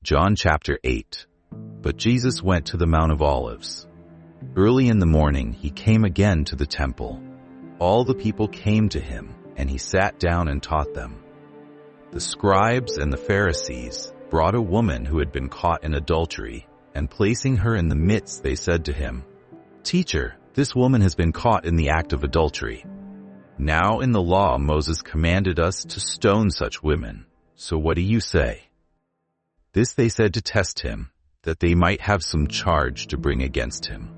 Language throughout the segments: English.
John chapter 8. But Jesus went to the Mount of Olives. Early in the morning he came again to the temple. All the people came to him, and he sat down and taught them. The scribes and the Pharisees brought a woman who had been caught in adultery, and placing her in the midst, they said to him, "Teacher, this woman has been caught in the act of adultery. Now in the law Moses commanded us to stone such women. So what do you say?" This they said to test him, that they might have some charge to bring against him.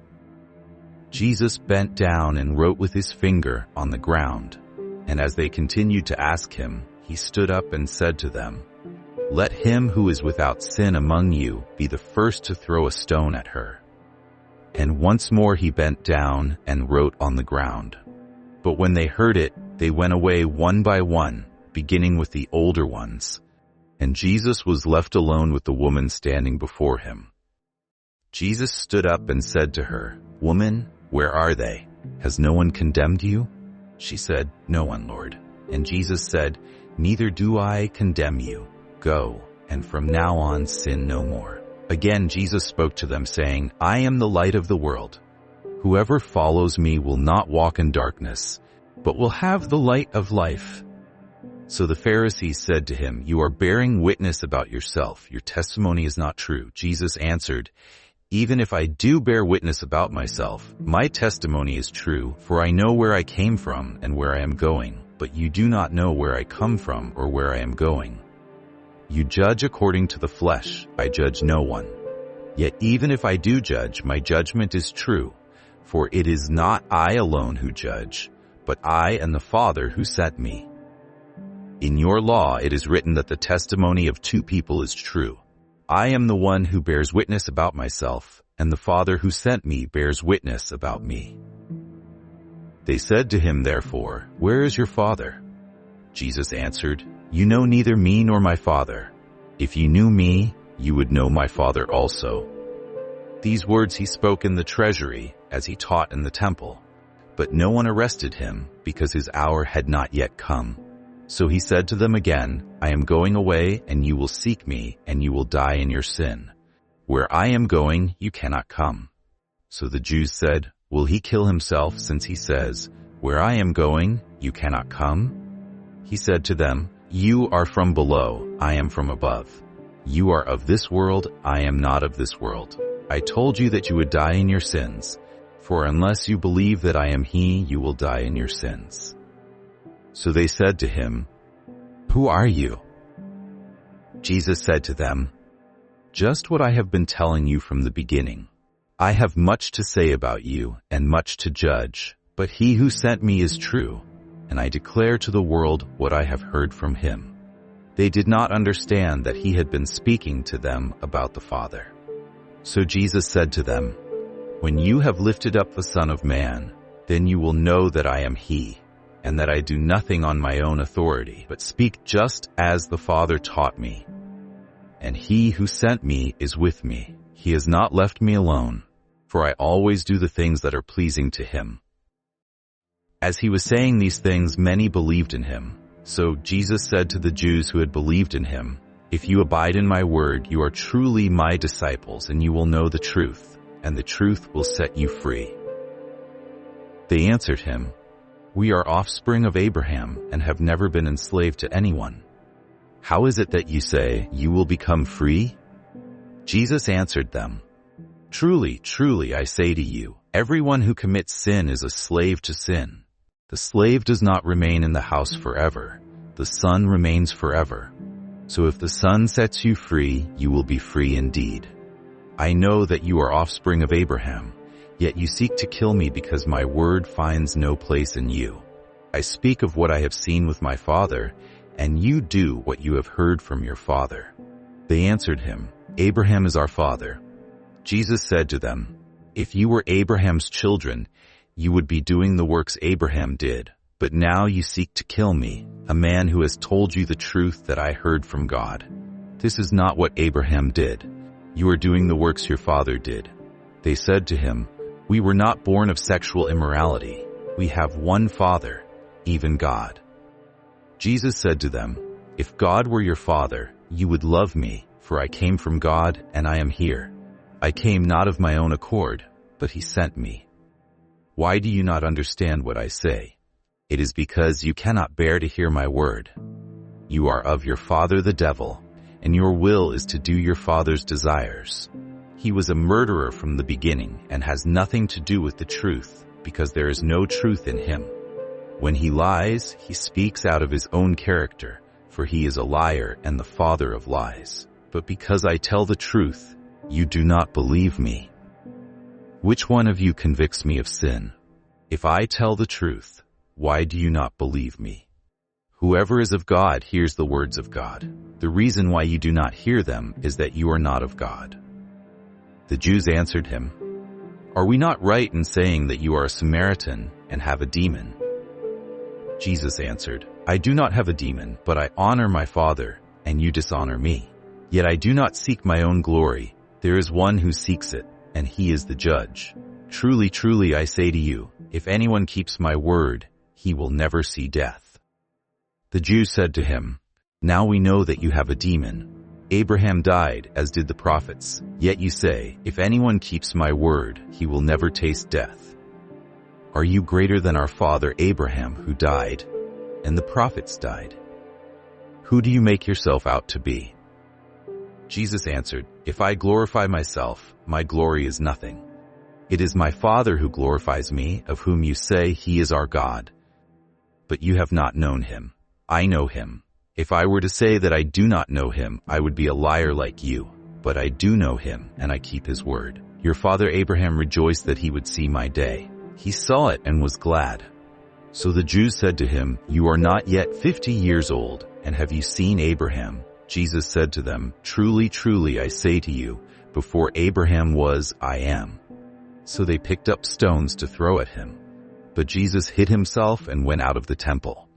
Jesus bent down and wrote with his finger on the ground, and as they continued to ask him, he stood up and said to them, "Let him who is without sin among you be the first to throw a stone at her." And once more he bent down and wrote on the ground. But when they heard it, they went away one by one, beginning with the older ones. And Jesus was left alone with the woman standing before him. Jesus stood up and said to her, "Woman, where are they? Has no one condemned you?" She said, "No one, Lord." And Jesus said, "Neither do I condemn you. Go, and from now on sin no more." Again Jesus spoke to them, saying, "I am the light of the world. Whoever follows me will not walk in darkness, but will have the light of life." So the Pharisees said to him, "You are bearing witness about yourself. Your testimony is not true." Jesus answered, "Even if I do bear witness about myself, my testimony is true, for I know where I came from and where I am going, but you do not know where I come from or where I am going. You judge according to the flesh. I judge no one. Yet even if I do judge, my judgment is true, for it is not I alone who judge, but I and the Father who sent me. In your law it is written that the testimony of two people is true. I am the one who bears witness about myself, and the Father who sent me bears witness about me." They said to him, therefore, "Where is your Father?" Jesus answered, "You know neither me nor my Father. If you knew me, you would know my Father also." These words he spoke in the treasury, as he taught in the temple. But no one arrested him, because his hour had not yet come. So he said to them again, "I am going away, and you will seek me, and you will die in your sin. Where I am going, you cannot come." So the Jews said, "Will he kill himself, since he says, 'Where I am going, you cannot come'?" He said to them, "You are from below, I am from above. You are of this world, I am not of this world. I told you that you would die in your sins, for unless you believe that I am he, you will die in your sins." So they said to him, "Who are you?" Jesus said to them, "Just what I have been telling you from the beginning. I have much to say about you and much to judge, but he who sent me is true, and I declare to the world what I have heard from him." They did not understand that he had been speaking to them about the Father. So Jesus said to them, "When you have lifted up the Son of Man, then you will know that I am he, and that I do nothing on my own authority, but speak just as the Father taught me. And he who sent me is with me. He has not left me alone, for I always do the things that are pleasing to him." As he was saying these things, many believed in him. So Jesus said to the Jews who had believed in him, "If you abide in my word, you are truly my disciples, and you will know the truth, and the truth will set you free." They answered him, "We are offspring of Abraham and have never been enslaved to anyone. How is it that you say, 'You will become free'?" Jesus answered them, "Truly, truly, I say to you, everyone who commits sin is a slave to sin. The slave does not remain in the house forever. The Son remains forever. So if the Son sets you free, you will be free indeed. I know that you are offspring of Abraham, yet you seek to kill me because my word finds no place in you. I speak of what I have seen with my Father, and you do what you have heard from your father." They answered him, "Abraham is our father." Jesus said to them, "If you were Abraham's children, you would be doing the works Abraham did. But now you seek to kill me, a man who has told you the truth that I heard from God. This is not what Abraham did. You are doing the works your father did." They said to him, "We were not born of sexual immorality. We have one Father, even God." Jesus said to them, "If God were your Father, you would love me, for I came from God, and I am here. I came not of my own accord, but he sent me. Why do you not understand what I say? It is because you cannot bear to hear my word. You are of your father the devil, and your will is to do your father's desires. He was a murderer from the beginning and has nothing to do with the truth, because there is no truth in him. When he lies, he speaks out of his own character, for he is a liar and the father of lies. But because I tell the truth, you do not believe me. Which one of you convicts me of sin? If I tell the truth, why do you not believe me? Whoever is of God hears the words of God. The reason why you do not hear them is that you are not of God. The Jews answered him, Are we not right in saying that you are a Samaritan and have a demon? Jesus answered, I do not have a demon, but I honor my Father, and you dishonor me. Yet I do not seek my own glory. There is one who seeks it, and he is the judge. Truly, truly, I say to you, if anyone keeps my word, he will never see death. The Jews said to him, Now we know that you have a demon. Abraham died, as did the prophets. Yet you say, If anyone keeps my word, he will never taste death. Are you greater than our father Abraham, who died? And the prophets died. Who do you make yourself out to be? Jesus answered, If I glorify myself, my glory is nothing. It is my Father who glorifies me, of whom you say he is our God. But you have not known him. I know him. If I were to say that I do not know him, I would be a liar like you. But I do know him, and I keep his word. Your father Abraham rejoiced that he would see my day. He saw it and was glad. So the Jews said to him, You are not yet 50 years old, and have you seen Abraham? Jesus said to them, Truly, truly, I say to you, before Abraham was, I am. So they picked up stones to throw at him. But Jesus hid himself and went out of the temple.